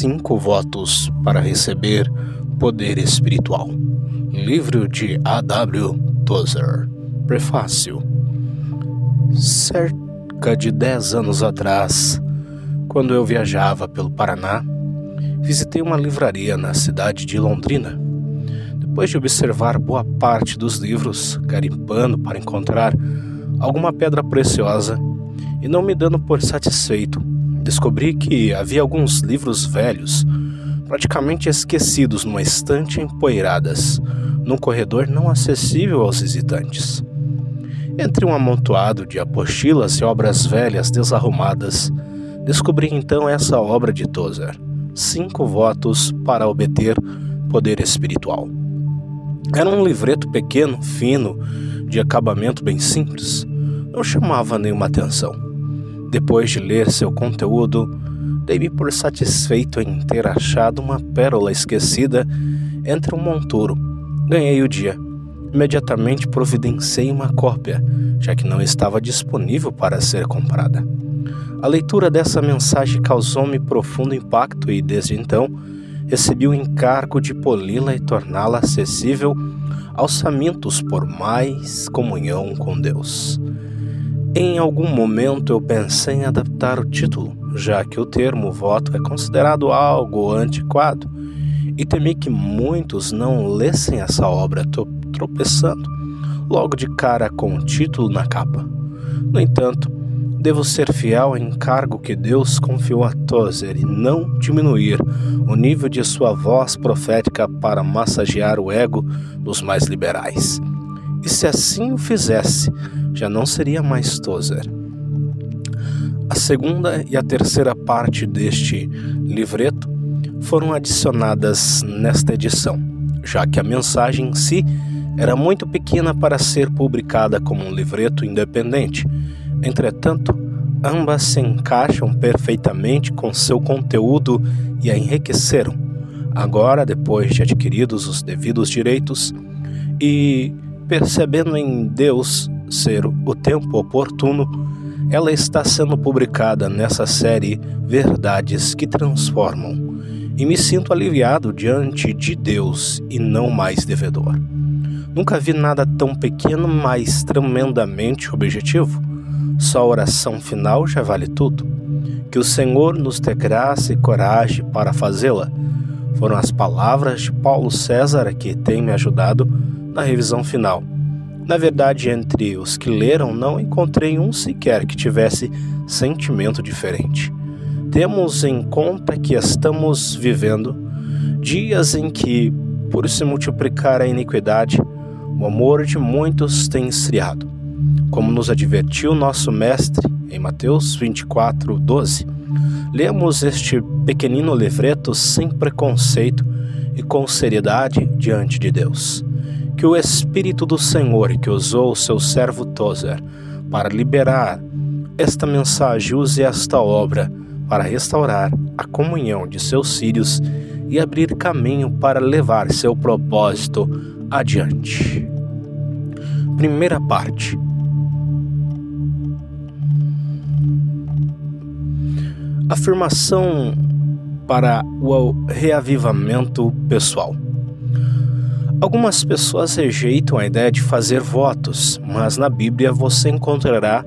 5 votos para receber poder espiritual. Livro de A.W. Tozer. Prefácio. Cerca de 10 anos atrás, quando eu viajava pelo Paraná, visitei uma livraria na cidade de Londrina. Depois de observar boa parte dos livros, garimpando para encontrar alguma pedra preciosa e não me dando por satisfeito, descobri que havia alguns livros velhos, praticamente esquecidos numa estante empoeiradas, num corredor não acessível aos visitantes. Entre um amontoado de apostilas e obras velhas desarrumadas, descobri então essa obra de Tozer, 5 votos para obter poder espiritual. Era um livreto pequeno, fino, de acabamento bem simples, não chamava nenhuma atenção. Depois de ler seu conteúdo, dei-me por satisfeito em ter achado uma pérola esquecida entre um monturo. Ganhei o dia. Imediatamente providenciei uma cópia, já que não estava disponível para ser comprada. A leitura dessa mensagem causou-me profundo impacto e, desde então, recebi o encargo de poli-la e torná-la acessível aos famintos por mais comunhão com Deus. Em algum momento eu pensei em adaptar o título, já que o termo voto é considerado algo antiquado, e temi que muitos não lessem essa obra tropeçando logo de cara com o título na capa. No entanto, devo ser fiel ao encargo que Deus confiou a Tozer e não diminuir o nível de sua voz profética para massagear o ego dos mais liberais. E se assim o fizesse, já não seria mais Tozer. A segunda e a terceira parte deste livreto foram adicionadas nesta edição, já que a mensagem em si era muito pequena para ser publicada como um livreto independente. Entretanto, ambas se encaixam perfeitamente com seu conteúdo e a enriqueceram. Agora, depois de adquiridos os devidos direitos e percebendo em Deus ser o tempo oportuno, ela está sendo publicada nessa série Verdades que Transformam, e me sinto aliviado diante de Deus e não mais devedor. Nunca vi nada tão pequeno, mas tremendamente objetivo. Só a oração final já vale tudo. Que o Senhor nos dê graça e coragem para fazê-la. Foram as palavras de Paulo César que têm me ajudado na revisão final. Na verdade, entre os que leram, não encontrei um sequer que tivesse sentimento diferente. Temos em conta que estamos vivendo dias em que, por se multiplicar a iniquidade, o amor de muitos tem esfriado. Como nos advertiu nosso mestre em Mateus 24:12, lemos este pequenino livreto sem preconceito e com seriedade diante de Deus. Que o Espírito do Senhor, que usou o seu servo Tozer para liberar esta mensagem, use esta obra para restaurar a comunhão de seus filhos e abrir caminho para levar seu propósito adiante. Primeira parte. Afirmação para o reavivamento pessoal. Algumas pessoas rejeitam a ideia de fazer votos, mas na Bíblia você encontrará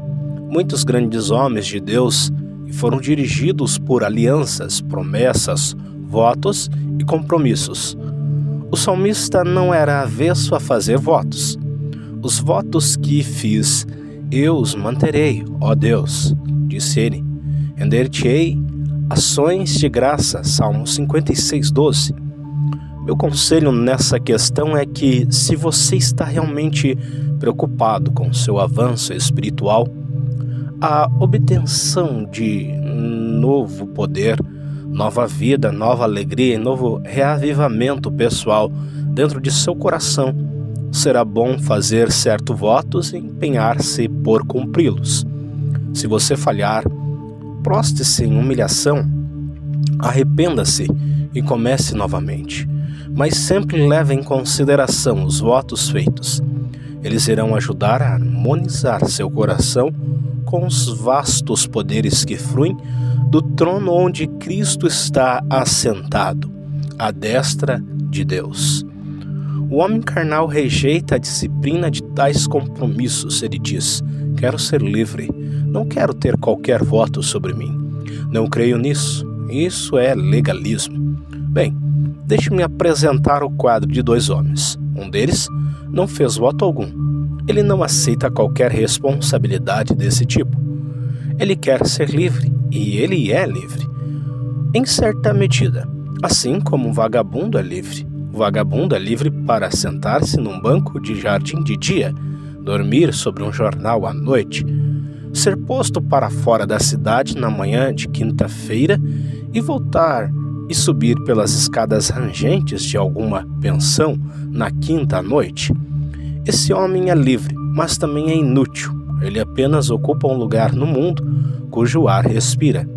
muitos grandes homens de Deus que foram dirigidos por alianças, promessas, votos e compromissos. O salmista não era avesso a fazer votos. Os votos que fiz, eu os manterei, ó Deus, disse ele. Render-te-ei ações de graça, Salmo 56:12. Meu conselho nessa questão é que, se você está realmente preocupado com seu avanço espiritual, a obtenção de novo poder, nova vida, nova alegria e novo reavivamento pessoal dentro de seu coração, será bom fazer certos votos e empenhar-se por cumpri-los. Se você falhar, proste-se em humilhação, arrependa-se e comece novamente. Mas sempre leve em consideração os votos feitos. Eles irão ajudar a harmonizar seu coração com os vastos poderes que fluem do trono onde Cristo está assentado, à destra de Deus. O homem carnal rejeita a disciplina de tais compromissos. Ele diz: quero ser livre, não quero ter qualquer voto sobre mim. Não creio nisso, isso é legalismo. Bem, deixe-me apresentar o quadro de dois homens. Um deles não fez voto algum. Ele não aceita qualquer responsabilidade desse tipo. Ele quer ser livre, e ele é livre, em certa medida, assim como um vagabundo é livre. O vagabundo é livre para sentar-se num banco de jardim de dia, dormir sobre um jornal à noite, ser posto para fora da cidade na manhã de quinta-feira e voltar e subir pelas escadas rangentes de alguma pensão na quinta à noite. Esse homem é livre, mas também é inútil. Ele apenas ocupa um lugar no mundo cujo ar respira.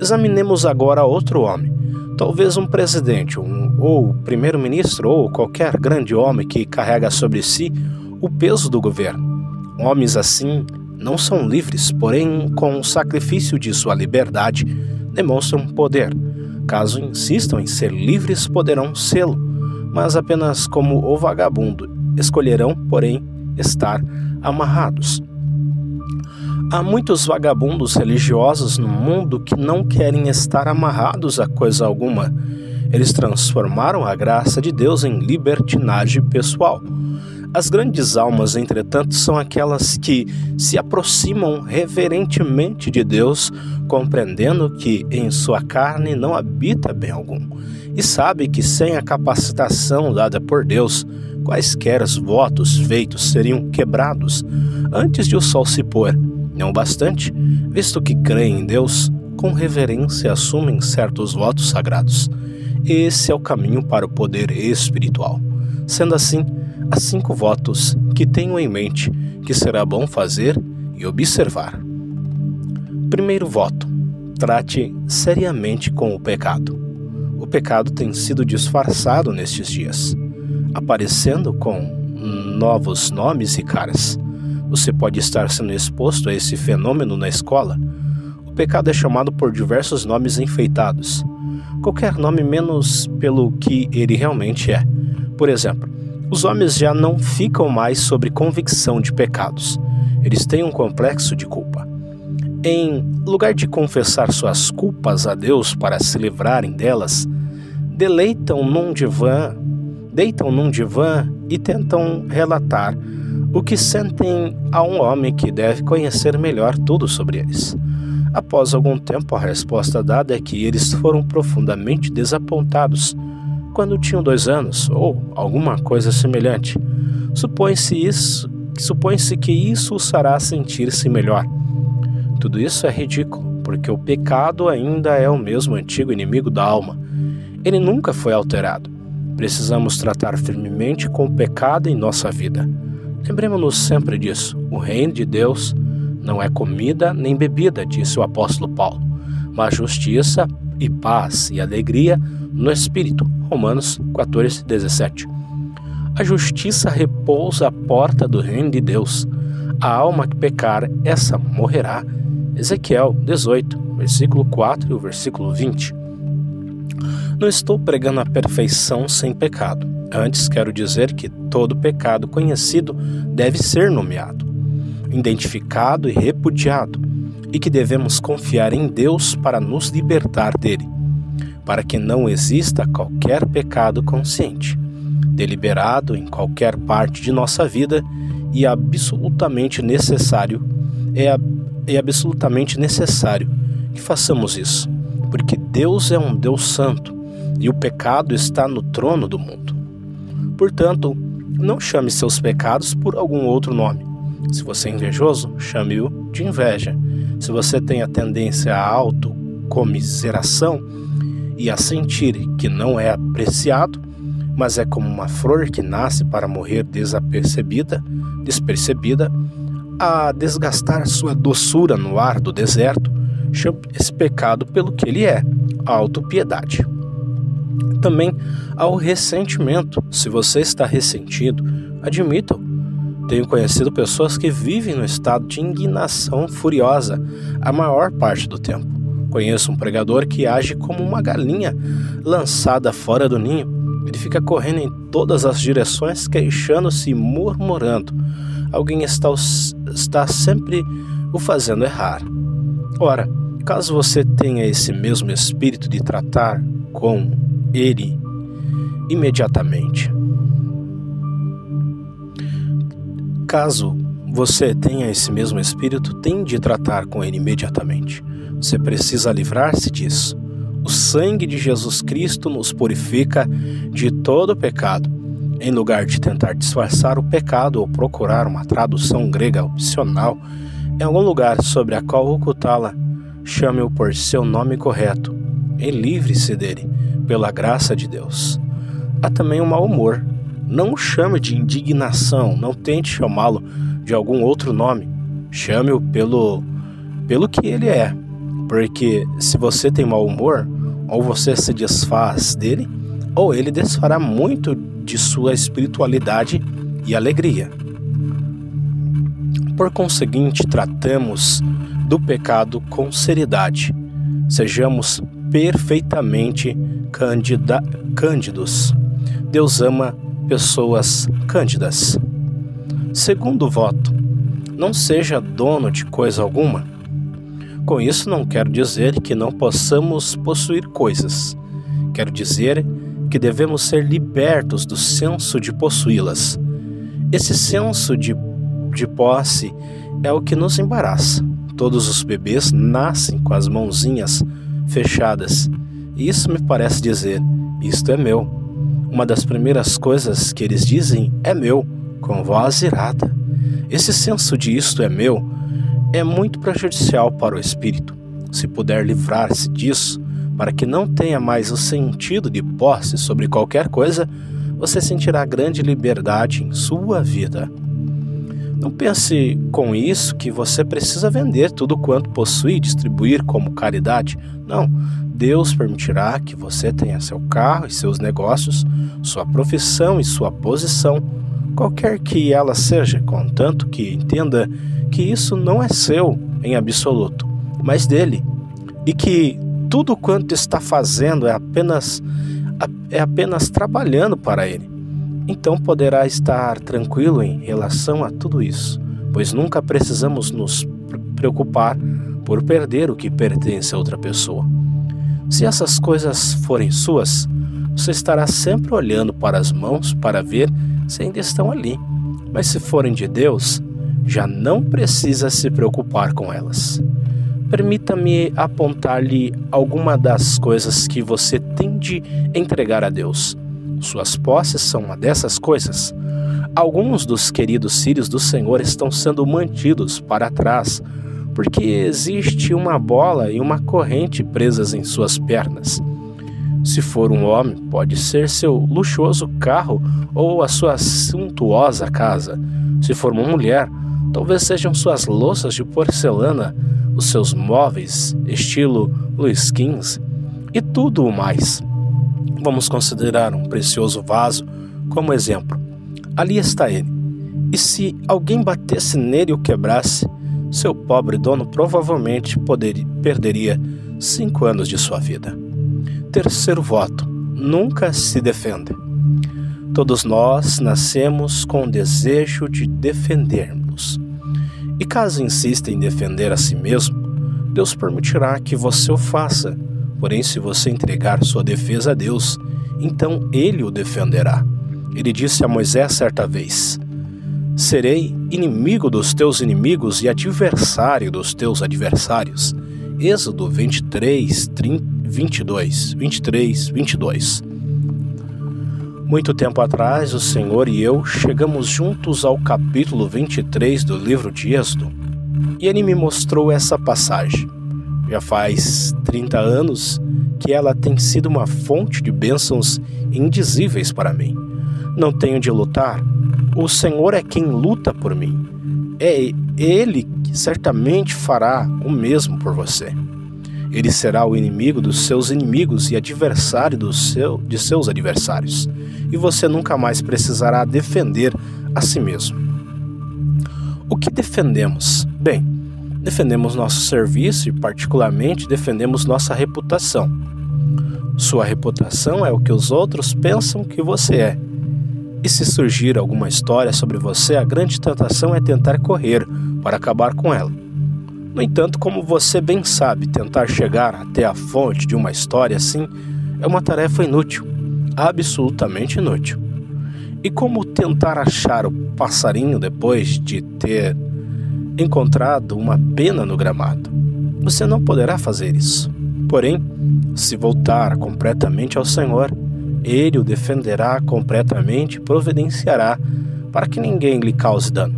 Examinemos agora outro homem, talvez um presidente, ou primeiro-ministro, ou qualquer grande homem que carrega sobre si o peso do governo. Homens assim não são livres, porém, com o sacrifício de sua liberdade, demonstram poder. Caso insistam em ser livres, poderão sê-lo, mas apenas como o vagabundo. Escolherão, porém, estar amarrados. Há muitos vagabundos religiosos no mundo que não querem estar amarrados a coisa alguma. Eles transformaram a graça de Deus em libertinagem pessoal. As grandes almas, entretanto, são aquelas que se aproximam reverentemente de Deus, compreendendo que em sua carne não habita bem algum, e sabe que sem a capacitação dada por Deus, quaisquer votos feitos seriam quebrados antes de o sol se pôr. Não bastante, visto que creem em Deus, com reverência assumem certos votos sagrados. Esse é o caminho para o poder espiritual. Sendo assim, há 5 votos que tenho em mente que será bom fazer e observar. Primeiro voto: trate seriamente com o pecado. O pecado tem sido disfarçado nestes dias, aparecendo com novos nomes e caras. Você pode estar sendo exposto a esse fenômeno na escola. O pecado é chamado por diversos nomes enfeitados, qualquer nome menos pelo que ele realmente é. Por exemplo, os homens já não ficam mais sob convicção de pecados. Eles têm um complexo de culpa. Em lugar de confessar suas culpas a Deus para se livrarem delas, deitam num divã e tentam relatar o que sentem a um homem que deve conhecer melhor tudo sobre eles. Após algum tempo, a resposta dada é que eles foram profundamente desapontados quando tinham 2 anos, ou alguma coisa semelhante. Supõe-se que isso os fará sentir-se melhor. Tudo isso é ridículo, porque o pecado ainda é o mesmo antigo inimigo da alma. Ele nunca foi alterado. Precisamos tratar firmemente com o pecado em nossa vida. Lembremos-nos sempre disso. O reino de Deus não é comida nem bebida, disse o apóstolo Paulo, mas justiça e paz e alegria no Espírito. Romanos 14:17. A justiça repousa à porta do reino de Deus. A alma que pecar, essa morrerá. Ezequiel 18, versículo 4 e o versículo 20. Não estou pregando a perfeição sem pecado. Antes quero dizer que todo pecado conhecido deve ser nomeado, identificado e repudiado, e que devemos confiar em Deus para nos libertar dele, para que não exista qualquer pecado consciente, deliberado em qualquer parte de nossa vida, e absolutamente necessário que façamos isso, porque Deus é um Deus santo e o pecado está no trono do mundo. Portanto, não chame seus pecados por algum outro nome. Se você é invejoso, chame-o de inveja. Se você tem a tendência à autocomiseração e a sentir que não é apreciado, mas é como uma flor que nasce para morrer despercebida, a desgastar sua doçura no ar do deserto, chame esse pecado pelo que ele é, a autopiedade. Também há o ressentimento. Se você está ressentido, admita-o. Tenho conhecido pessoas que vivem no estado de indignação furiosa a maior parte do tempo, Conheço um pregador que age como uma galinha lançada fora do ninho. Ele fica correndo em todas as direções, queixando-se e murmurando. Alguém está sempre o fazendo errar. Ora, caso você tenha esse mesmo espírito de tratar com ele imediatamente. Caso você tenha esse mesmo espírito, tem de tratar com ele imediatamente. Você precisa livrar-se disso. O sangue de Jesus Cristo nos purifica de todo pecado. Em lugar de tentar disfarçar o pecado ou procurar uma tradução grega opcional em algum lugar sobre a qual ocultá-la, chame-o por seu nome correto e livre-se dele, pela graça de Deus. Há também o mau humor. Não o chame de indignação, não tente chamá-lo de algum outro nome. Chame-o pelo que ele é. Porque se você tem mau humor, ou você se desfaz dele, ou ele desfará muito de sua espiritualidade e alegria. Por conseguinte, tratemos do pecado com seriedade. Sejamos perfeitamente cândidos. Deus ama pessoas cândidas. Segundo voto, não seja dono de coisa alguma. Com isso não quero dizer que não possamos possuir coisas. Quero dizer que devemos ser libertos do senso de possuí-las. Esse senso de posse é o que nos embaraça. Todos os bebês nascem com as mãozinhas fechadas. E isso me parece dizer, isto é meu. Uma das primeiras coisas que eles dizem é meu, com voz irada. Esse senso de isto é meu é muito prejudicial para o espírito. Se puder livrar-se disso, para que não tenha mais o sentido de posse sobre qualquer coisa, você sentirá grande liberdade em sua vida. Não pense com isso que você precisa vender tudo quanto possui e distribuir como caridade. Não, Deus permitirá que você tenha seu carro e seus negócios, sua profissão e sua posição, qualquer que ela seja, contanto que entenda que isso não é seu em absoluto, mas dele, e que tudo quanto está fazendo é apenas trabalhando para ele. Então poderá estar tranquilo em relação a tudo isso, pois nunca precisamos nos preocupar por perder o que pertence a outra pessoa. Se essas coisas forem suas, você estará sempre olhando para as mãos para ver se ainda estão ali. Mas se forem de Deus, já não precisa se preocupar com elas. Permita-me apontar-lhe alguma das coisas que você tem de entregar a Deus. Suas posses são uma dessas coisas. Alguns dos queridos filhos do Senhor estão sendo mantidos para trás, porque existe uma bola e uma corrente presas em suas pernas. Se for um homem, pode ser seu luxuoso carro ou a sua suntuosa casa. Se for uma mulher, talvez sejam suas louças de porcelana, os seus móveis, estilo Louis XV, e tudo o mais. Vamos considerar um precioso vaso como exemplo. Ali está ele. E se alguém batesse nele e o quebrasse, seu pobre dono provavelmente perderia 5 anos de sua vida. Terceiro voto: nunca se defenda. Todos nós nascemos com o desejo de defendermos. E caso insista em defender a si mesmo, Deus permitirá que você o faça. Porém, se você entregar sua defesa a Deus, então Ele o defenderá. Ele disse a Moisés certa vez: serei inimigo dos teus inimigos e adversário dos teus adversários. Êxodo 23, 22. Muito tempo atrás, o Senhor e eu chegamos juntos ao capítulo 23 do livro de Êxodo, e Ele me mostrou essa passagem. Já faz 30 anos que ela tem sido uma fonte de bênçãos indizíveis para mim. Não tenho de lutar, o Senhor é quem luta por mim. É Ele que certamente fará o mesmo por você. Ele será o inimigo dos seus inimigos e adversário de seus adversários. E você nunca mais precisará defender a si mesmo. O que defendemos? Bem, Defendemos nosso serviço e, particularmente, defendemos nossa reputação. Sua reputação é o que os outros pensam que você é. E se surgir alguma história sobre você, a grande tentação é tentar correr para acabar com ela. No entanto, como você bem sabe, tentar chegar até a fonte de uma história assim é uma tarefa inútil, absolutamente inútil. E como tentar achar o passarinho depois de ter encontrado uma pena no gramado? Você não poderá fazer isso. Porém, se voltar completamente ao Senhor, Ele o defenderá completamente e providenciará para que ninguém lhe cause dano.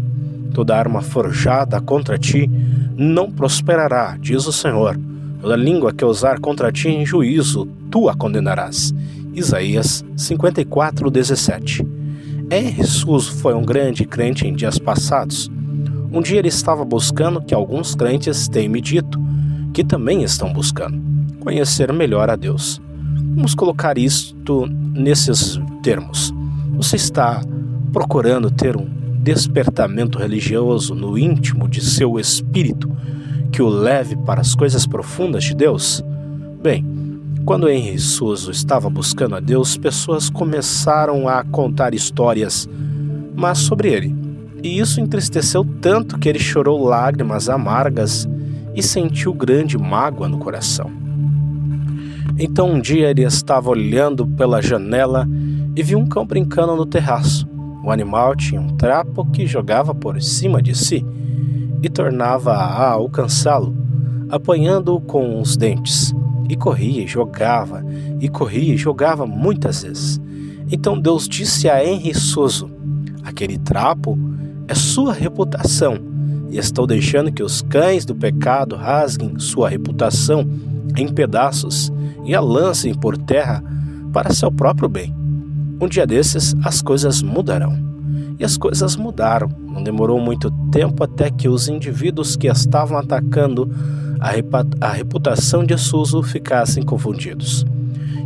Toda arma forjada contra ti não prosperará, diz o Senhor. Toda língua que usar contra ti em juízo, tu a condenarás. Isaías 54:17. Henry Suso foi um grande crente em dias passados. Um dia ele estava buscando o que alguns crentes têm me dito, que também estão buscando: conhecer melhor a Deus. Vamos colocar isto nesses termos. Você está procurando ter um despertamento religioso no íntimo de seu espírito que o leve para as coisas profundas de Deus? Bem, quando Henry Suso estava buscando a Deus, pessoas começaram a contar histórias mas sobre ele. E isso entristeceu tanto que ele chorou lágrimas amargas e sentiu grande mágoa no coração. Então um dia ele estava olhando pela janela e viu um cão brincando no terraço. O animal tinha um trapo que jogava por cima de si e tornava a alcançá-lo, apanhando-o com os dentes. E corria e jogava muitas vezes. Então Deus disse a Henry Suso: aquele trapo é sua reputação, e estou deixando que os cães do pecado rasguem sua reputação em pedaços e a lancem por terra para seu próprio bem. Um dia desses as coisas mudarão. E as coisas mudaram. Não demorou muito tempo até que os indivíduos que estavam atacando a reputação de Suso ficassem confundidos.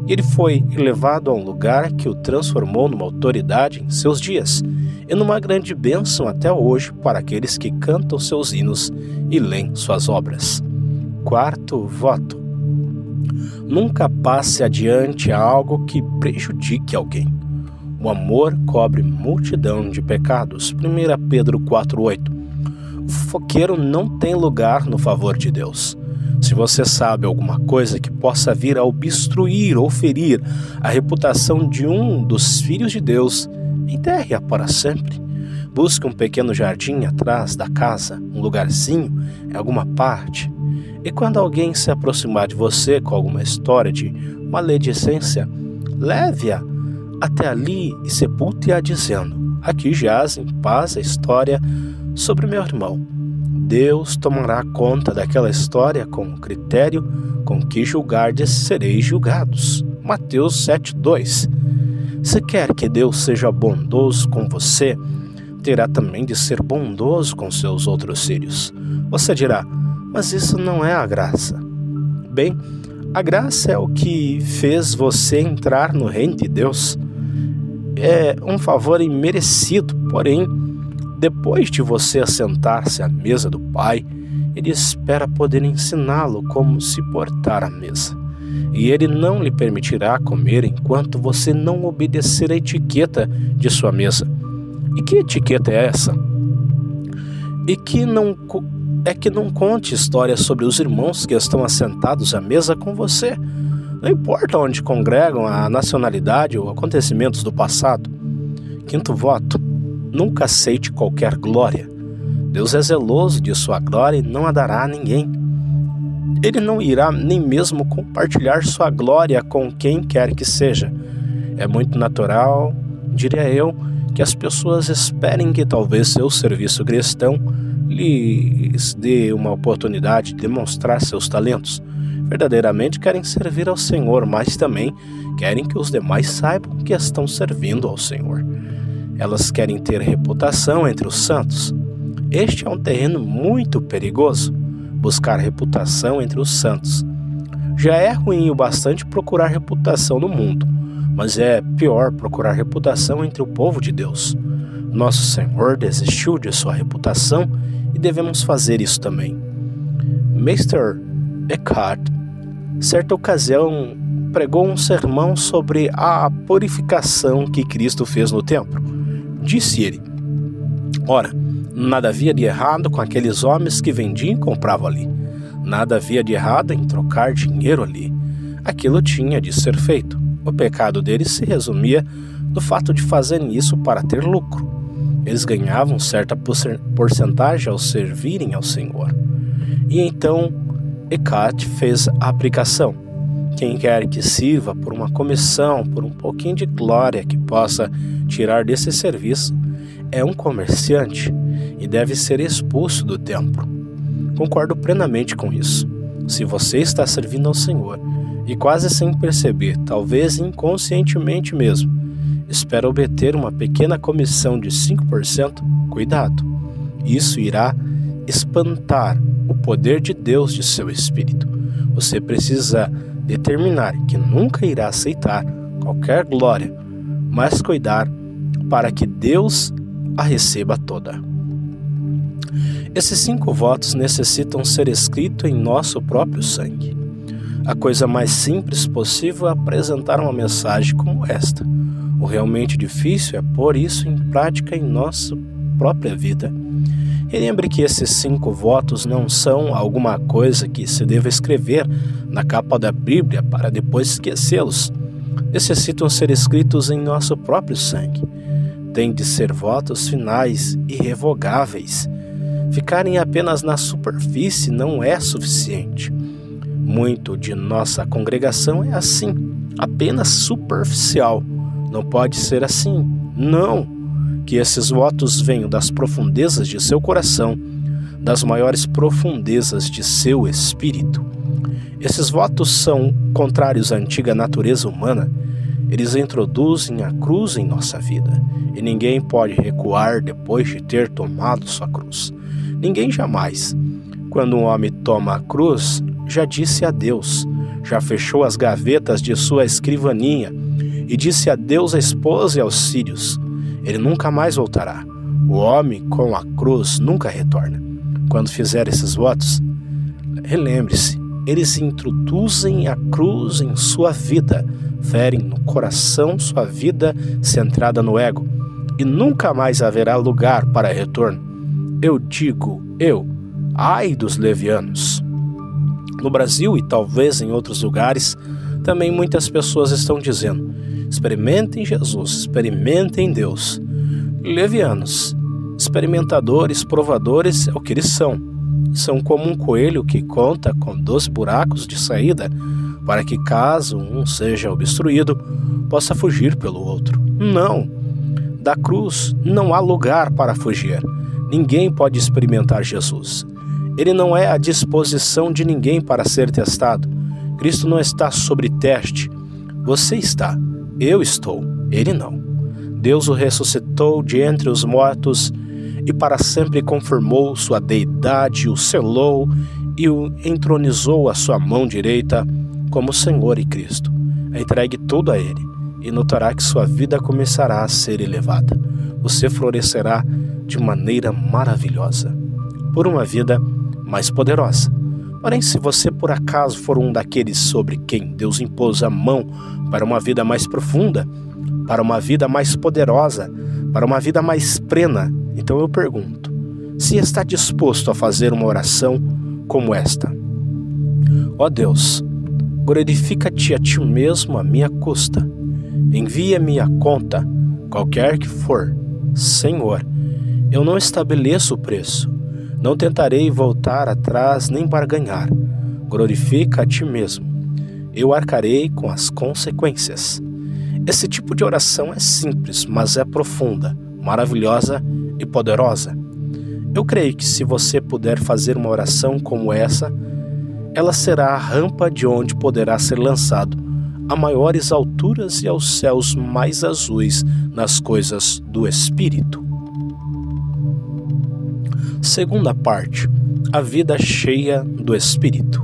E ele foi levado a um lugar que o transformou numa autoridade em seus dias e numa grande bênção até hoje para aqueles que cantam seus hinos e leem suas obras. Quarto voto: nunca passe adiante algo que prejudique alguém. O amor cobre multidão de pecados. 1 Pedro 4:8. O fofoqueiro não tem lugar no favor de Deus. Se você sabe alguma coisa que possa vir a obstruir ou ferir a reputação de um dos filhos de Deus, enterre-a para sempre. Busque um pequeno jardim atrás da casa, um lugarzinho em alguma parte. E quando alguém se aproximar de você com alguma história de maledicência, leve-a até ali e sepulte-a dizendo: aqui jaz em paz a história sobre meu irmão. Deus tomará conta daquela história com o critério com que julgardes sereis julgados. Mateus 7:2. Se quer que Deus seja bondoso com você, terá também de ser bondoso com seus outros filhos. Você dirá: mas isso não é a graça. Bem, a graça é o que fez você entrar no reino de Deus. É um favor imerecido, porém, depois de você assentar-se à mesa do Pai, Ele espera poder ensiná-lo como se portar à mesa. E Ele não lhe permitirá comer enquanto você não obedecer a etiqueta de sua mesa. E que etiqueta é essa? E que não conte histórias sobre os irmãos que estão assentados à mesa com você. Não importa onde congregam, a nacionalidade ou acontecimentos do passado. Quinto voto: nunca aceite qualquer glória. Deus é zeloso de sua glória e não a dará a ninguém. Ele não irá nem mesmo compartilhar sua glória com quem quer que seja. É muito natural, diria eu, que as pessoas esperem que talvez seu serviço cristão lhes dê uma oportunidade de demonstrar seus talentos. Verdadeiramente querem servir ao Senhor, mas também querem que os demais saibam que estão servindo ao Senhor. Elas querem ter reputação entre os santos. Este é um terreno muito perigoso, buscar reputação entre os santos. Já é ruim o bastante procurar reputação no mundo, mas é pior procurar reputação entre o povo de Deus. Nosso Senhor desistiu de sua reputação e devemos fazer isso também. Meister Eckhart, certa ocasião, pregou um sermão sobre a purificação que Cristo fez no templo. Disse ele: ora, nada havia de errado com aqueles homens que vendiam e compravam ali. Nada havia de errado em trocar dinheiro ali. Aquilo tinha de ser feito. O pecado deles se resumia no fato de fazerem isso para ter lucro. Eles ganhavam certa porcentagem ao servirem ao Senhor. E então Eckhart fez a aplicação. Quem quer que sirva por uma comissão, por um pouquinho de glória que possa tirar desse serviço, é um comerciante e deve ser expulso do templo. Concordo plenamente com isso. Se você está servindo ao Senhor e quase sem perceber, talvez inconscientemente mesmo, espera obter uma pequena comissão de 5%, cuidado. Isso irá espantar o poder de Deus de seu espírito. Você precisa determinar que nunca irá aceitar qualquer glória, mas cuidar para que Deus a receba toda. Esses 5 votos necessitam ser escritos em nosso próprio sangue. A coisa mais simples possível é apresentar uma mensagem como esta. O realmente difícil é pôr isso em prática em nossa própria vida. E lembre que esses 5 votos não são alguma coisa que se deva escrever na capa da Bíblia para depois esquecê-los. Necessitam ser escritos em nosso próprio sangue. Têm de ser votos finais, irrevogáveis. Ficarem apenas na superfície não é suficiente. Muito de nossa congregação é assim, apenas superficial. Não pode ser assim, não. Que esses votos venham das profundezas de seu coração, das maiores profundezas de seu espírito. Esses votos são contrários à antiga natureza humana. Eles introduzem a cruz em nossa vida, e ninguém pode recuar depois de ter tomado sua cruz. Ninguém jamais. Quando um homem toma a cruz, já disse adeus, já fechou as gavetas de sua escrivaninha e disse adeus à esposa e aos filhos. Ele nunca mais voltará. O homem com a cruz nunca retorna. Quando fizer esses votos, relembre-se, eles introduzem a cruz em sua vida, ferem no coração sua vida centrada no ego, e nunca mais haverá lugar para retorno. Eu digo, ai dos levianos. No Brasil e talvez em outros lugares, também muitas pessoas estão dizendo: experimentem Jesus, experimentem Deus. Levianos, experimentadores, provadores é o que eles são. São como um coelho que conta com 12 buracos de saída, para que caso um seja obstruído, possa fugir pelo outro. Não! Da cruz não há lugar para fugir. Ninguém pode experimentar Jesus. Ele não é à disposição de ninguém para ser testado. Cristo não está sobre teste. Você está. Eu estou. Ele não. Deus o ressuscitou de entre os mortos e para sempre confirmou sua deidade, o selou e o entronizou à sua mão direita como Senhor e Cristo. Entregue tudo a Ele e notará que sua vida começará a ser elevada. Você florescerá de maneira maravilhosa, por uma vida mais poderosa. Porém, se você por acaso for um daqueles sobre quem Deus impôs a mão para uma vida mais profunda, para uma vida mais poderosa, para uma vida mais plena, então eu pergunto, se está disposto a fazer uma oração como esta: ó Deus, glorifica-te a ti mesmo à minha custa, envia-me a conta, qualquer que for. Senhor, eu não estabeleço o preço, não tentarei voltar atrás nem barganhar. Glorifica a ti mesmo, eu arcarei com as consequências. Esse tipo de oração é simples, mas é profunda, maravilhosa e poderosa. Eu creio que se você puder fazer uma oração como essa, ela será a rampa de onde poderá ser lançado a maiores alturas e aos céus mais azuis nas coisas do Espírito. Segunda parte, a vida cheia do Espírito.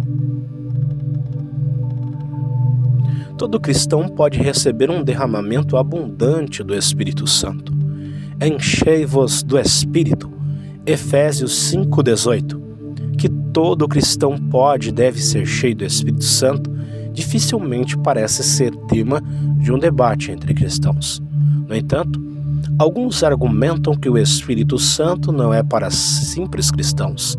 Todo cristão pode receber um derramamento abundante do Espírito Santo. Enchei-vos do Espírito, Efésios 5,18. que todo cristão pode e deve ser cheio do Espírito Santo dificilmente parece ser tema de um debate entre cristãos. No entanto, alguns argumentam que o Espírito Santo não é para simples cristãos,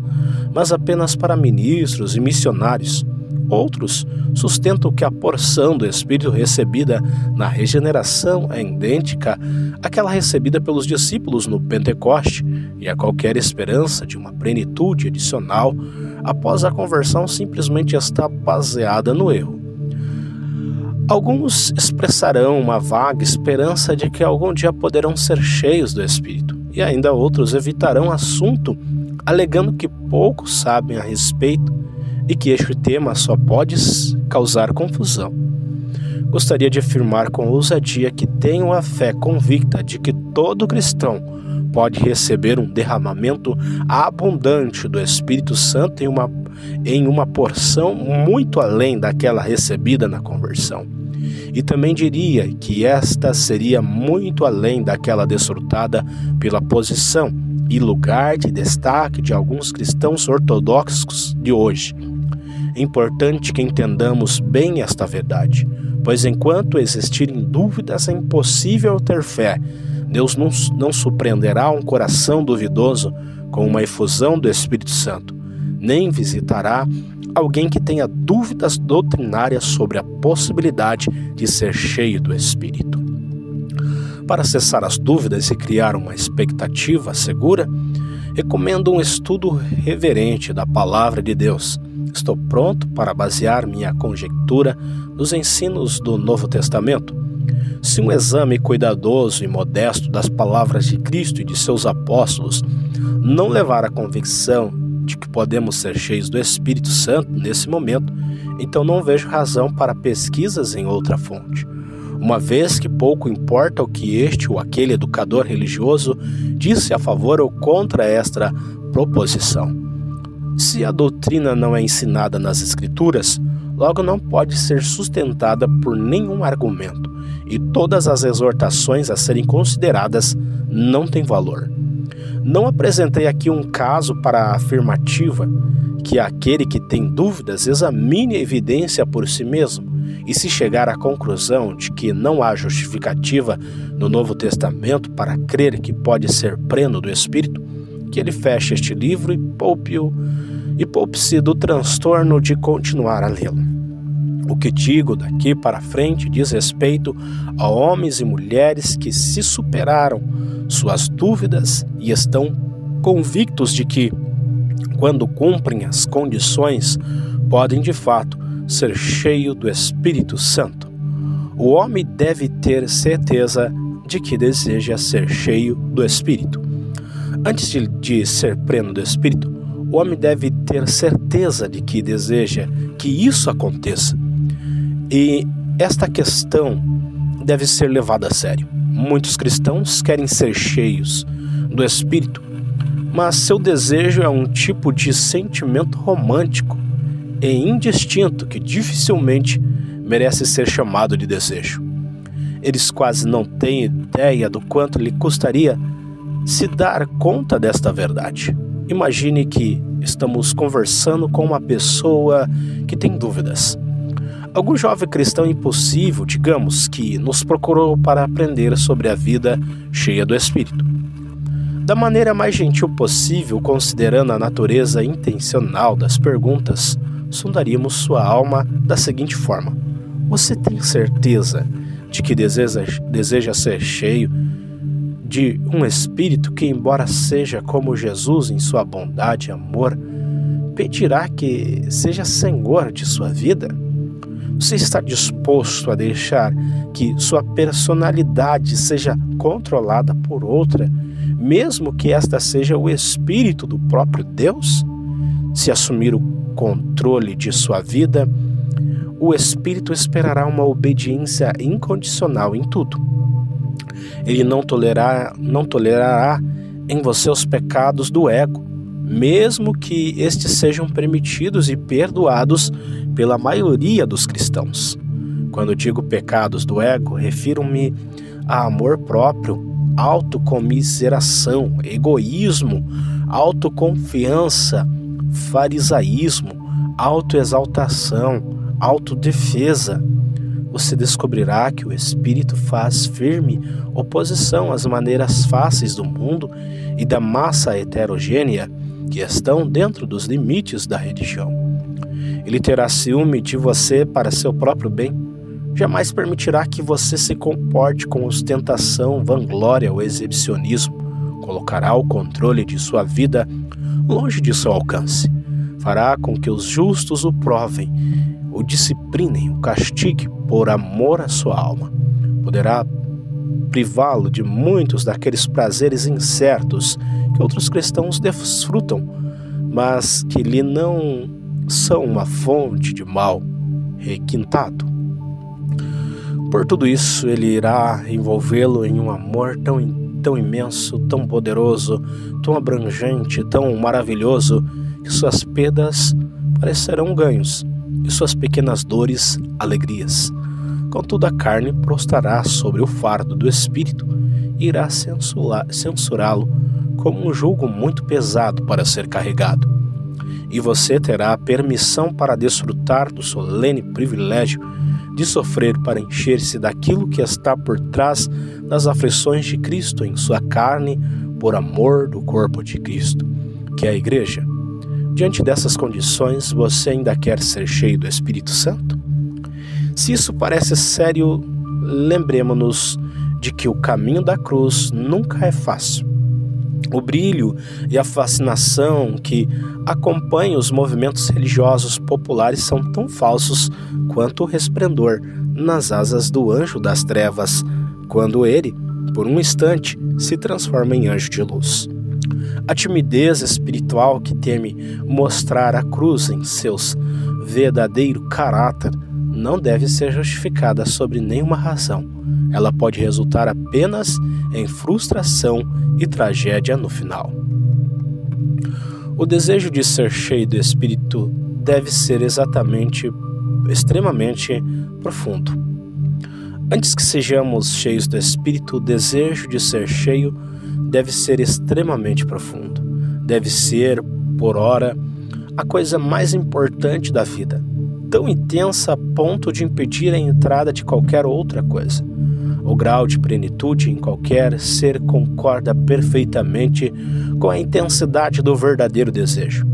mas apenas para ministros e missionários. Outros sustentam que a porção do Espírito recebida na regeneração é idêntica àquela recebida pelos discípulos no Pentecoste, e a qualquer esperança de uma plenitude adicional após a conversão simplesmente está baseada no erro. Alguns expressarão uma vaga esperança de que algum dia poderão ser cheios do Espírito, e ainda outros evitarão o assunto, alegando que poucos sabem a respeito e que este tema só pode causar confusão. Gostaria de afirmar com ousadia que tenho a fé convicta de que todo cristão pode receber um derramamento abundante do Espírito Santo em uma porção muito além daquela recebida na conversão. E também diria que esta seria muito além daquela desfrutada pela posição e lugar de destaque de alguns cristãos ortodoxos de hoje. É importante que entendamos bem esta verdade, pois enquanto existirem dúvidas é impossível ter fé. Deus não surpreenderá um coração duvidoso com uma efusão do Espírito Santo, nem visitará alguém que tenha dúvidas doutrinárias sobre a possibilidade de ser cheio do Espírito. Para cessar as dúvidas e criar uma expectativa segura, recomendo um estudo reverente da Palavra de Deus. Estou pronto para basear minha conjectura nos ensinos do Novo Testamento. Se um exame cuidadoso e modesto das palavras de Cristo e de seus apóstolos não levar à convicção de que podemos ser cheios do Espírito Santo nesse momento, então não vejo razão para pesquisas em outra fonte, uma vez que pouco importa o que este ou aquele educador religioso disse a favor ou contra esta proposição. Se a doutrina não é ensinada nas Escrituras, logo não pode ser sustentada por nenhum argumento, e todas as exortações a serem consideradas não têm valor. Não apresentei aqui um caso para a afirmativa que aquele que tem dúvidas examine a evidência por si mesmo, e se chegar à conclusão de que não há justificativa no Novo Testamento para crer que pode ser pleno do Espírito, que ele feche este livro e poupe-se do transtorno de continuar a lê-lo. O que digo daqui para frente diz respeito a homens e mulheres que se superaram suas dúvidas e estão convictos de que, quando cumprem as condições, podem de fato ser cheios do Espírito Santo. O homem deve ter certeza de que deseja ser cheio do Espírito. Antes de ser pleno do Espírito, o homem deve ter certeza de que deseja que isso aconteça. E esta questão deve ser levada a sério. Muitos cristãos querem ser cheios do Espírito, mas seu desejo é um tipo de sentimento romântico e indistinto que dificilmente merece ser chamado de desejo. Eles quase não têm ideia do quanto lhe custaria se dar conta desta verdade. Imagine que estamos conversando com uma pessoa que tem dúvidas. Algum jovem cristão impossível, digamos, que nos procurou para aprender sobre a vida cheia do Espírito. Da maneira mais gentil possível, considerando a natureza intencional das perguntas, sondaríamos sua alma da seguinte forma: você tem certeza de que deseja ser cheio de um Espírito que, embora seja como Jesus em sua bondade e amor, pedirá que seja Senhor de sua vida? Você está disposto a deixar que sua personalidade seja controlada por outra, mesmo que esta seja o Espírito do próprio Deus? Se assumir o controle de sua vida, o Espírito esperará uma obediência incondicional em tudo. Ele não tolerará em você os pecados do ego, mesmo que estes sejam permitidos e perdoados pela maioria dos cristãos. Quando digo pecados do ego, refiro-me a amor próprio, autocomiseração, egoísmo, autoconfiança, farisaísmo, autoexaltação, autodefesa, você descobrirá que o Espírito faz firme oposição às maneiras fáceis do mundo e da massa heterogênea que estão dentro dos limites da religião. Ele terá ciúme de você para seu próprio bem. Jamais permitirá que você se comporte com ostentação, vanglória ou exibicionismo. Colocará o controle de sua vida longe de seu alcance. Fará com que os justos o provem, o disciplinem, o castiguem por amor à sua alma. Poderá privá-lo de muitos daqueles prazeres incertos que outros cristãos desfrutam, mas que lhe não são uma fonte de mal requintado. Por tudo isso, ele irá envolvê-lo em um amor tão imenso, tão poderoso, tão abrangente, tão maravilhoso, que suas perdas parecerão ganhos e suas pequenas dores, alegrias. Contudo, a carne prostrará sobre o fardo do Espírito e irá censurá-lo como um jugo muito pesado para ser carregado. E você terá a permissão para desfrutar do solene privilégio de sofrer para encher-se daquilo que está por trás das aflições de Cristo em sua carne, por amor do corpo de Cristo, que é a Igreja. Diante dessas condições, você ainda quer ser cheio do Espírito Santo? Se isso parece sério, lembremos-nos de que o caminho da cruz nunca é fácil. O brilho e a fascinação que acompanham os movimentos religiosos populares são tão falsos quanto o resplendor nas asas do anjo das trevas, quando ele, por um instante, se transforma em anjo de luz. A timidez espiritual que teme mostrar a cruz em seus verdadeiro caráter não deve ser justificada sobre nenhuma razão. Ela pode resultar apenas em frustração e tragédia no final. O desejo de ser cheio do Espírito deve ser extremamente profundo. Antes que sejamos cheios do Espírito, o desejo de ser cheio deve ser extremamente profundo. Deve ser, por ora, a coisa mais importante da vida, tão intensa a ponto de impedir a entrada de qualquer outra coisa. O grau de plenitude em qualquer ser concorda perfeitamente com a intensidade do verdadeiro desejo.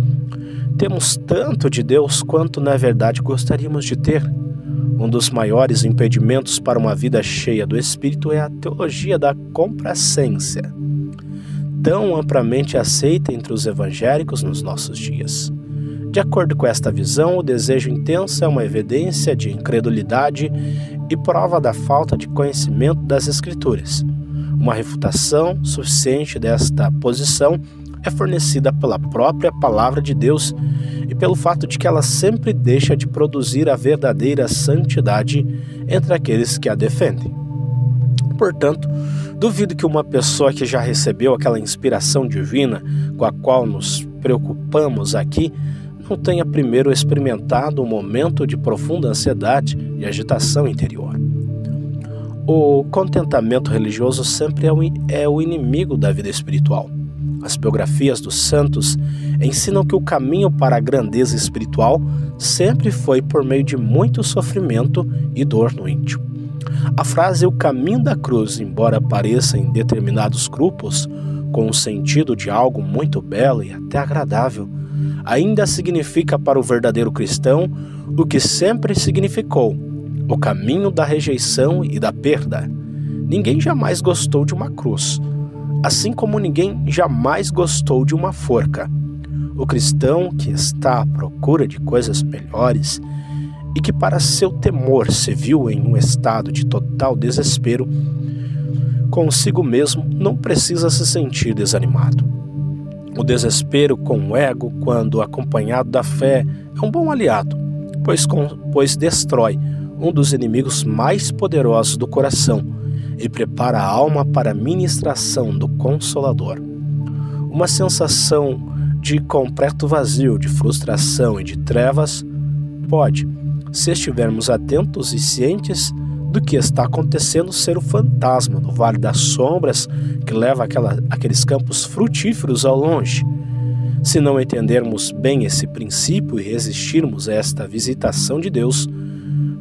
Temos tanto de Deus quanto na verdade gostaríamos de ter. Um dos maiores impedimentos para uma vida cheia do Espírito é a teologia da complacência, tão amplamente aceita entre os evangélicos nos nossos dias. De acordo com esta visão, o desejo intenso é uma evidência de incredulidade e prova da falta de conhecimento das Escrituras. Uma refutação suficiente desta posição é fornecida pela própria Palavra de Deus e pelo fato de que ela sempre deixa de produzir a verdadeira santidade entre aqueles que a defendem. Portanto, duvido que uma pessoa que já recebeu aquela inspiração divina com a qual nos preocupamos aqui não tenha primeiro experimentado um momento de profunda ansiedade e agitação interior. O contentamento religioso sempre é o inimigo da vida espiritual. As biografias dos santos ensinam que o caminho para a grandeza espiritual sempre foi por meio de muito sofrimento e dor no íntimo. A frase "o caminho da cruz", embora apareça em determinados grupos com o sentido de algo muito belo e até agradável, ainda significa para o verdadeiro cristão o que sempre significou: o caminho da rejeição e da perda. Ninguém jamais gostou de uma cruz, assim como ninguém jamais gostou de uma forca. O cristão que está à procura de coisas melhores e que para seu temor se viu em um estado de total desespero consigo mesmo, não precisa se sentir desanimado. O desespero com o ego, quando acompanhado da fé, é um bom aliado, pois destrói um dos inimigos mais poderosos do coração e prepara a alma para a ministração do Consolador. Uma sensação de completo vazio, de frustração e de trevas pode, se estivermos atentos e cientes do que está acontecendo, ser o fantasma no Vale das Sombras que leva aqueles campos frutíferos ao longe. Se não entendermos bem esse princípio e resistirmos a esta visitação de Deus,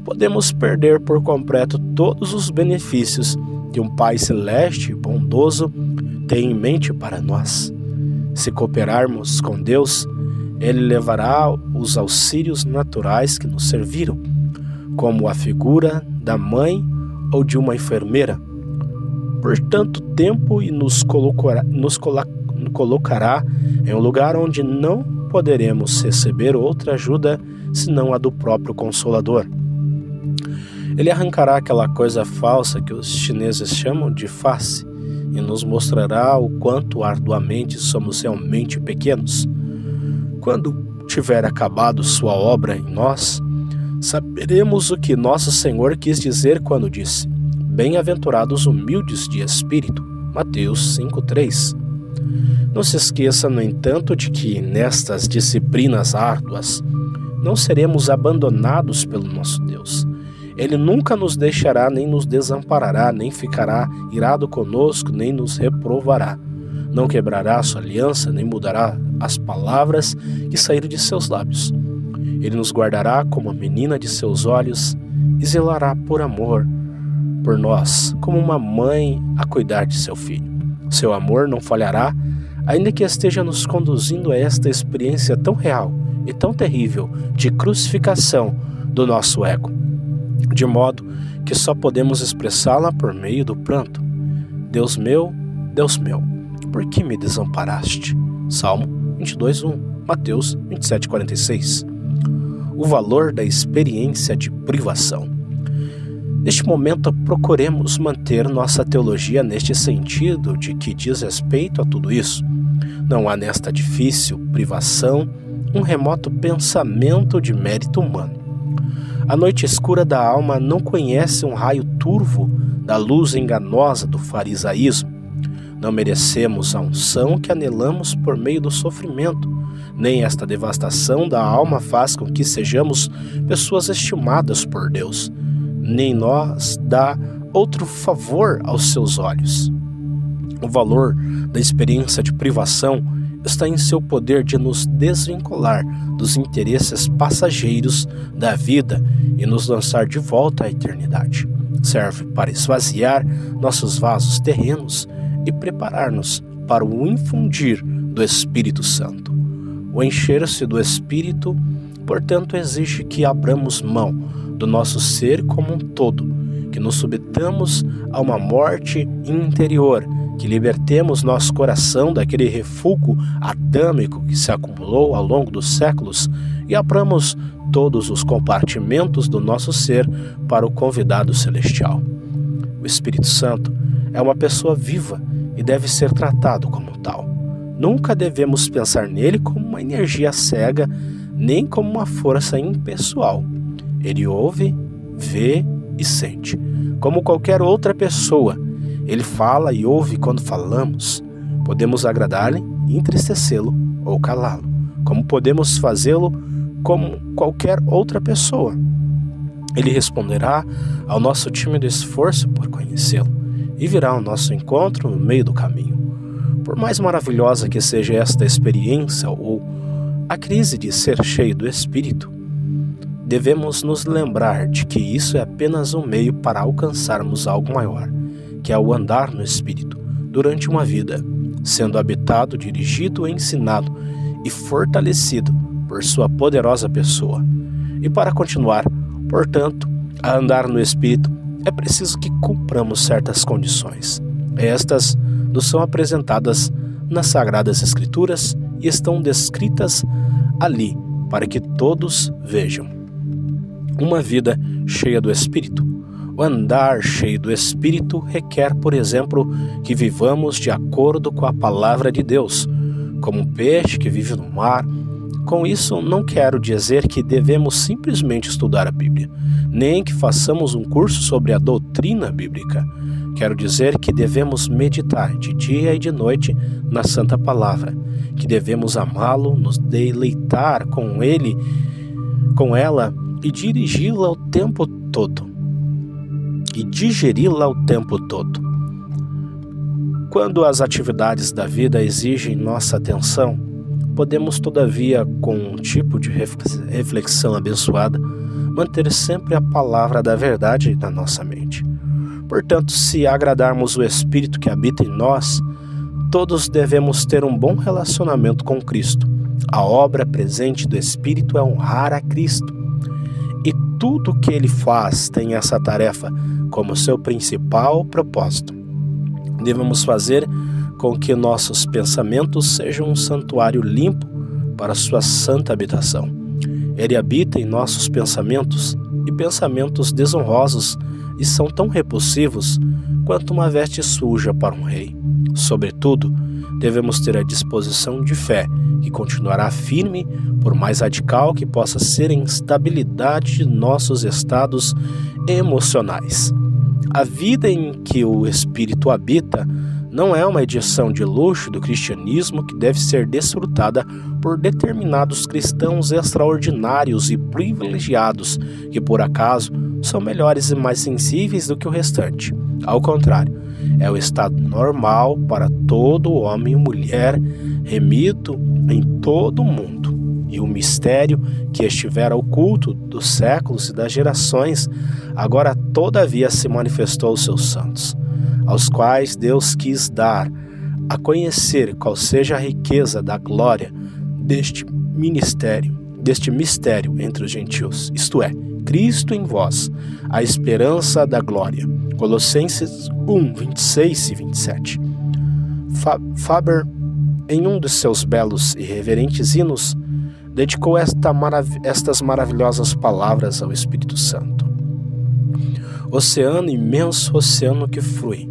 podemos perder por completo todos os benefícios que um Pai celeste e bondoso tem em mente para nós. Se cooperarmos com Deus, Ele levará os auxílios naturais que nos serviram, como a figura da mãe ou de uma enfermeira, por tanto tempo e nos colocará em um lugar onde não poderemos receber outra ajuda senão a do próprio Consolador. Ele arrancará aquela coisa falsa que os chineses chamam de face e nos mostrará o quanto arduamente somos realmente pequenos. Quando tiver acabado sua obra em nós, saberemos o que nosso Senhor quis dizer quando disse: Bem-aventurados humildes de espírito. Mateus 5,3. Não se esqueça, no entanto, de que nestas disciplinas árduas não seremos abandonados pelo nosso Deus. Ele nunca nos deixará, nem nos desamparará, nem ficará irado conosco, nem nos reprovará. Não quebrará a sua aliança, nem mudará as palavras que saíram de seus lábios. Ele nos guardará como a menina de seus olhos e zelará por amor por nós, como uma mãe a cuidar de seu filho. Seu amor não falhará, ainda que esteja nos conduzindo a esta experiência tão real e tão terrível de crucificação do nosso ego, de modo que só podemos expressá-la por meio do pranto. Deus meu, por que me desamparaste? Salmo 22:1, Mateus 27:46. O valor da experiência de privação. Neste momento, procuremos manter nossa teologia neste sentido de que diz respeito a tudo isso. Não há nesta difícil privação um remoto pensamento de mérito humano. A noite escura da alma não conhece um raio turvo da luz enganosa do farisaísmo. Não merecemos a unção que anelamos por meio do sofrimento, nem esta devastação da alma faz com que sejamos pessoas estimadas por Deus, nem nós dá outro favor aos seus olhos. O valor da experiência de privação está em seu poder de nos desvincular dos interesses passageiros da vida e nos lançar de volta à eternidade. Serve para esvaziar nossos vasos terrenos e preparar-nos para o infundir do Espírito Santo. O encher-se do Espírito, portanto, exige que abramos mão do nosso ser como um todo, que nos submetamos a uma morte interior, que libertemos nosso coração daquele refúgio adâmico que se acumulou ao longo dos séculos e abramos todos os compartimentos do nosso ser para o convidado celestial. O Espírito Santo é uma pessoa viva e deve ser tratado como tal. Nunca devemos pensar nele como uma energia cega, nem como uma força impessoal. Ele ouve, vê e sente, como qualquer outra pessoa. Ele fala e ouve quando falamos. Podemos agradar-lhe, entristecê-lo ou calá-lo, como podemos fazê-lo como qualquer outra pessoa. Ele responderá ao nosso tímido esforço por conhecê-lo e virá ao nosso encontro no meio do caminho. Por mais maravilhosa que seja esta experiência ou a crise de ser cheio do Espírito, devemos nos lembrar de que isso é apenas um meio para alcançarmos algo maior, que é o andar no Espírito durante uma vida, sendo habitado, dirigido, ensinado e fortalecido por sua poderosa pessoa. E para continuar, portanto, a andar no Espírito, é preciso que cumpramos certas condições. Estas nos são apresentadas nas Sagradas Escrituras e estão descritas ali para que todos vejam. Uma vida cheia do Espírito. O andar cheio do Espírito requer, por exemplo, que vivamos de acordo com a palavra de Deus, como um peixe que vive no mar. Com isso, não quero dizer que devemos simplesmente estudar a Bíblia, nem que façamos um curso sobre a doutrina bíblica. Quero dizer que devemos meditar de dia e de noite na Santa Palavra, que devemos amá-lo, nos deleitar com ele, com ela e dirigi-la o tempo todo. E digeri-la o tempo todo. Quando as atividades da vida exigem nossa atenção, podemos, todavia, com um tipo de reflexão abençoada, manter sempre a palavra da verdade na nossa mente. Portanto, se agradarmos o Espírito que habita em nós, todos devemos ter um bom relacionamento com Cristo. A obra presente do Espírito é honrar a Cristo. E tudo o que ele faz tem essa tarefa como seu principal propósito. Devemos fazer com que nossos pensamentos sejam um santuário limpo para sua santa habitação. Ele habita em nossos pensamentos, e pensamentos desonrosos e são tão repulsivos quanto uma veste suja para um rei. Sobretudo, devemos ter a disposição de fé, que continuará firme, por mais radical que possa ser a instabilidade de nossos estados emocionais. A vida em que o Espírito habita não é uma edição de luxo do cristianismo que deve ser desfrutada por determinados cristãos extraordinários e privilegiados, que por acaso são melhores e mais sensíveis do que o restante. Ao contrário, é o estado normal para todo homem e mulher remido em todo o mundo. E o mistério que estivera oculto dos séculos e das gerações, agora todavia se manifestou aos seus santos, aos quais Deus quis dar a conhecer qual seja a riqueza da glória deste mistério entre os gentios, isto é, Cristo em vós, a esperança da glória. Colossenses 1, 26 e 27. Faber, em um de seus belos e reverentes hinos, dedicou estas maravilhosas palavras ao Espírito Santo. Oceano, imenso oceano que flui,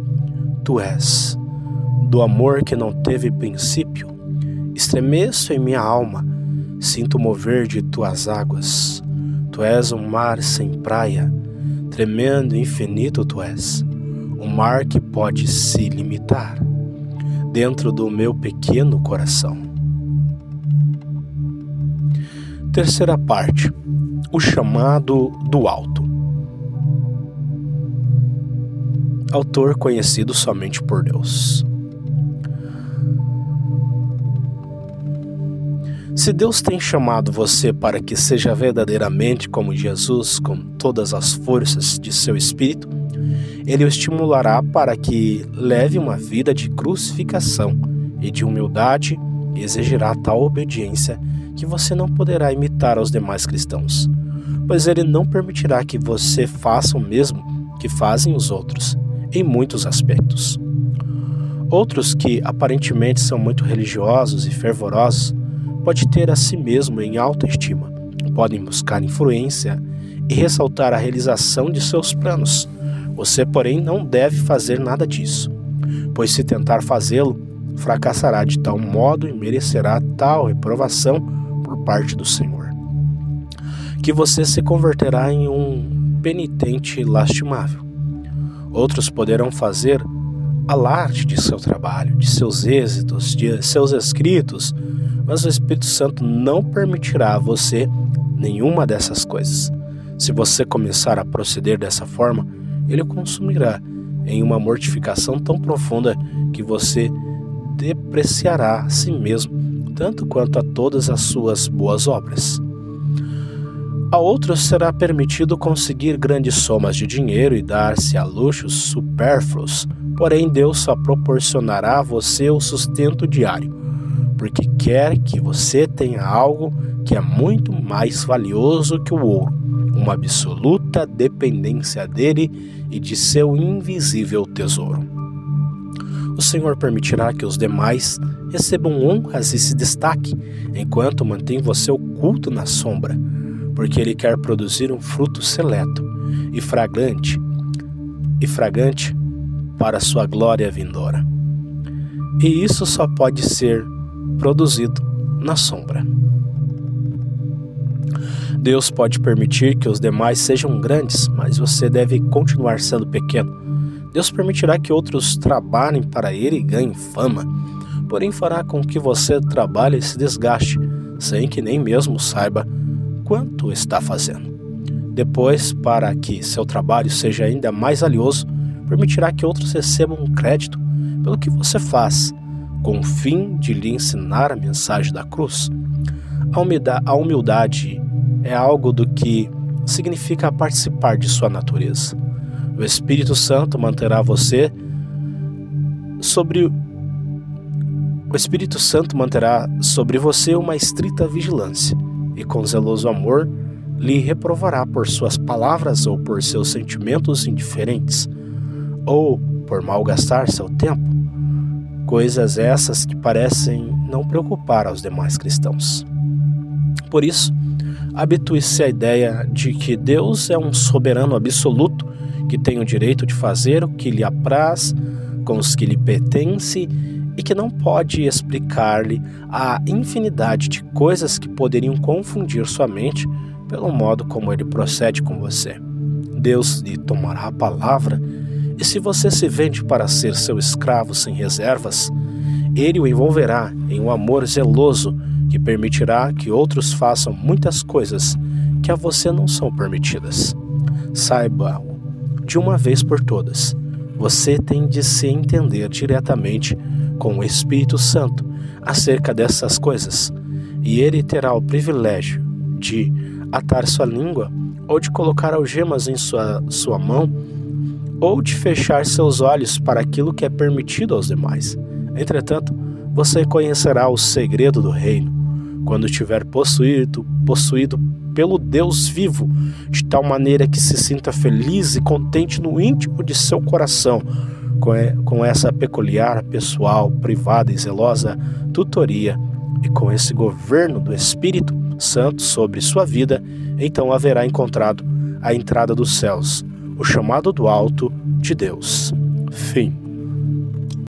tu és, do amor que não teve princípio, estremeço em minha alma, sinto mover de tuas águas. Tu és um mar sem praia, tremendo e infinito tu és, um mar que pode se limitar dentro do meu pequeno coração. Terceira parte, o chamado do alto. Autor conhecido somente por Deus. Se Deus tem chamado você para que seja verdadeiramente como Jesus, com todas as forças de seu espírito, Ele o estimulará para que leve uma vida de crucificação e de humildade e exigirá tal obediência que você não poderá imitar aos demais cristãos, pois Ele não permitirá que você faça o mesmo que fazem os outros, em muitos aspectos. Outros que aparentemente são muito religiosos e fervorosos pode ter a si mesmo em alta estima, podem buscar influência e ressaltar a realização de seus planos. Você, porém, não deve fazer nada disso, pois se tentar fazê-lo, fracassará de tal modo e merecerá tal reprovação por parte do Senhor, que você se converterá em um penitente lastimável. Outros poderão fazer alarde de seu trabalho, de seus êxitos, de seus escritos, mas o Espírito Santo não permitirá a você nenhuma dessas coisas. Se você começar a proceder dessa forma, Ele o consumirá em uma mortificação tão profunda que você depreciará a si mesmo, tanto quanto a todas as suas boas obras. A outros será permitido conseguir grandes somas de dinheiro e dar-se a luxos supérfluos, porém Deus só proporcionará a você o sustento diário, porque quer que você tenha algo que é muito mais valioso que o ouro, uma absoluta dependência dele e de seu invisível tesouro. O Senhor permitirá que os demais recebam honras e se destaquem, enquanto mantém você oculto na sombra, porque Ele quer produzir um fruto seleto e fragante para a sua glória vindoura. E isso só pode ser produzido na sombra. Deus pode permitir que os demais sejam grandes, mas você deve continuar sendo pequeno. Deus permitirá que outros trabalhem para Ele e ganhem fama, porém fará com que você trabalhe e se desgaste, sem que nem mesmo saiba quanto está fazendo. Depois, para que seu trabalho seja ainda mais valioso, permitirá que outros recebam um crédito pelo que você faz, com o fim de lhe ensinar a mensagem da cruz. A humildade é algo do que significa participar de sua natureza. O Espírito Santo manterá você sobre uma estrita vigilância e com zeloso amor lhe reprovará por suas palavras ou por seus sentimentos indiferentes, ou por malgastar seu tempo, coisas essas que parecem não preocupar aos demais cristãos. Por isso, habitue-se à ideia de que Deus é um soberano absoluto que tem o direito de fazer o que lhe apraz com os que lhe pertence e que não pode explicar-lhe a infinidade de coisas que poderiam confundir sua mente pelo modo como ele procede com você. Deus lhe tomará a palavra e se você se vende para ser seu escravo sem reservas, ele o envolverá em um amor zeloso que permitirá que outros façam muitas coisas que a você não são permitidas. Saiba-o de uma vez por todas. Você tem de se entender diretamente com o Espírito Santo acerca dessas coisas, e ele terá o privilégio de atar sua língua, ou de colocar algemas em sua mão, ou de fechar seus olhos para aquilo que é permitido aos demais. Entretanto, você conhecerá o segredo do reino, quando estiver possuído pelo Deus vivo, de tal maneira que se sinta feliz e contente no íntimo de seu coração, com essa peculiar, pessoal, privada e zelosa tutoria, e com esse governo do Espírito Santo sobre sua vida, então haverá encontrado a entrada dos céus, o chamado do alto de Deus. Fim.